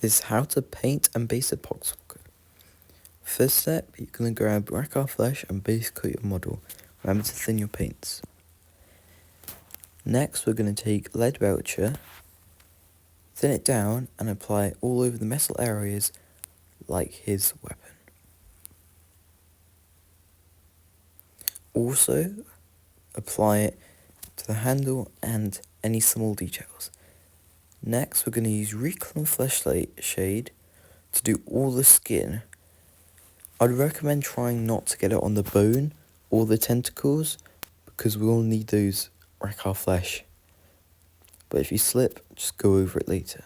is how to paint and base a poxwalker. First step, you're going to grab Rackar Flesh and base coat your model. Remember to thin your paints. Next, we're going to take lead belcher, thin it down and apply it all over the metal areas like his weapon. Also, apply it to the handle and any small details. Next, we're going to use Reclone Fleshlight Shade to do all the skin. I'd recommend trying not to get it on the bone or the tentacles because we will need those Rackar flesh. But if you slip, just go over it later.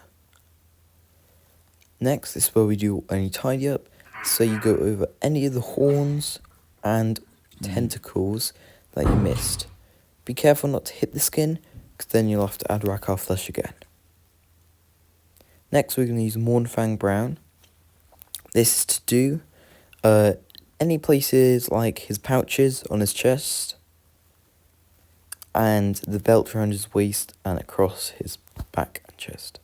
Next, this is where we do any tidy up. So you go over any of the horns and tentacles that you missed. Be careful not to hit the skin, because then you'll have to add Rackar flesh again. Next, we're going to use Mournfang Brown. This is to do any places like his pouches on his chest, and the belt around his waist and across his back and chest.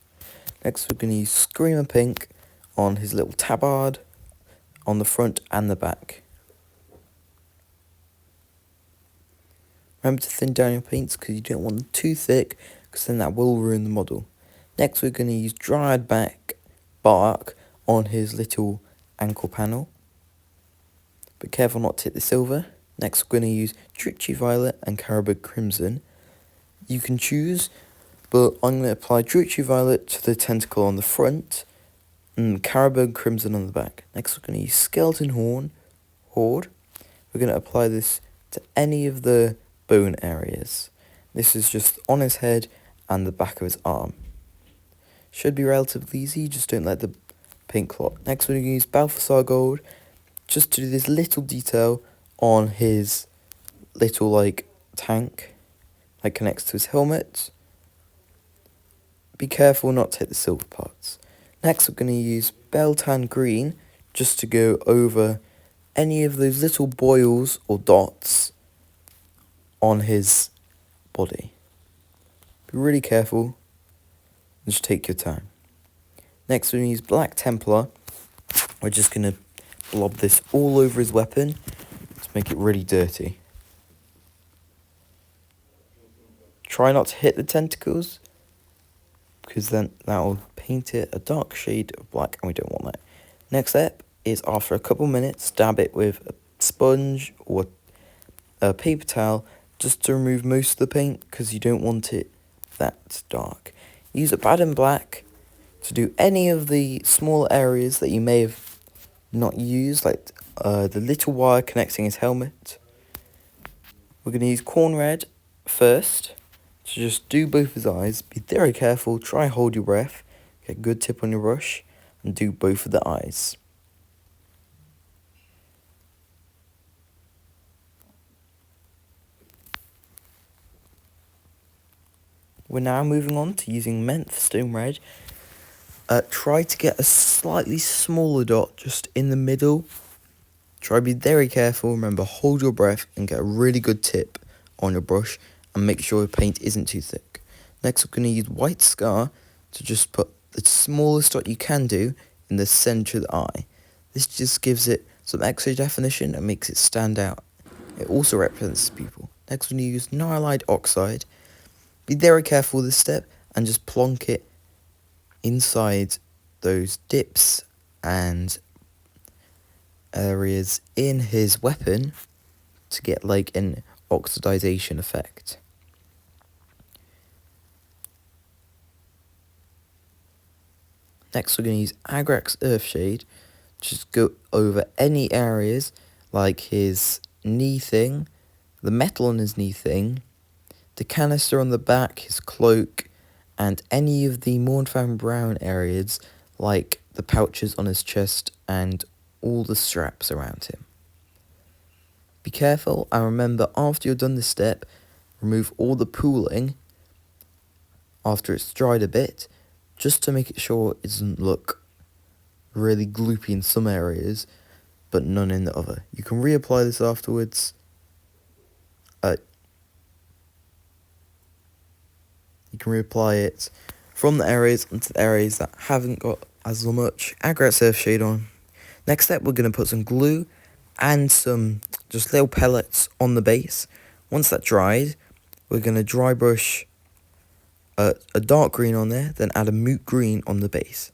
Next, we're going to use Screamer Pink on his little tabard, on the front and the back. Remember to thin down your paints because you don't want them too thick, because then that will ruin the model. Next, we're going to use Dryad Bark on his little ankle panel. Be careful not to hit the silver. Next, we're going to use Drutchy Violet and Caribou Crimson. You can choose, but I'm going to apply Drutchy Violet to the tentacle on the front and Caribou Crimson on the back. Next, we're going to use Skeleton Horde. We're going to apply this to any of the bone areas. This is just on his head and the back of his arm. Should be relatively easy, just don't let the paint clot. Next, we're going to use Balthasar Gold just to do this little detail on his little tank that connects to his helmet. Be careful not to hit the silver parts. Next, we're going to use Beltan Green just to go over any of those little boils or dots on his body. Be really careful and just take your time. Next, we're going to use Black Templar. We're just going to blob this all over his weapon to make it really dirty. Try not to hit the tentacles, because then that will paint it a dark shade of black, and we don't want that. Next step is, after a couple minutes, dab it with a sponge or a paper towel just to remove most of the paint, because you don't want it that dark. Use a Baden Black to do any of the small areas that you may have not used, like the little wire connecting his helmet. We're going to use Corn Red first to just do both his eyes. Be very careful, try hold your breath, get a good tip on your brush, and do both of the eyes. We're now moving on to using Menth Stone Red. Try to get a slightly smaller dot just in the middle. Try to be very careful. Remember, hold your breath and get a really good tip on your brush, and make sure your paint isn't too thick. Next, we're going to use White Scar to just put the smallest dot you can do in the centre of the eye. This just gives it some extra definition and makes it stand out. It also represents the pupil. Next, we're going to use Nihilide Oxide. Be very careful with this step and just plonk it inside those dips and areas in his weapon to get an oxidization effect. Next, we're going to use Agrax Earthshade. Just go over any areas like his knee thing, the metal on his knee thing, the canister on the back, his cloak, and any of the Mournfang Brown areas like the pouches on his chest and all the straps around him. Be careful, and remember, after you're done this step, remove all the pooling after it's dried a bit, just to make it sure it doesn't look really gloopy in some areas, but none in the other. You can reapply this afterwards. You can reapply it from the areas onto the areas that haven't got as much Agrat Surf shade on. Next step, we're going to put some glue and some just little pellets on the base. Once that dried, we're going to dry brush a dark green on there, then add a moot green on the base.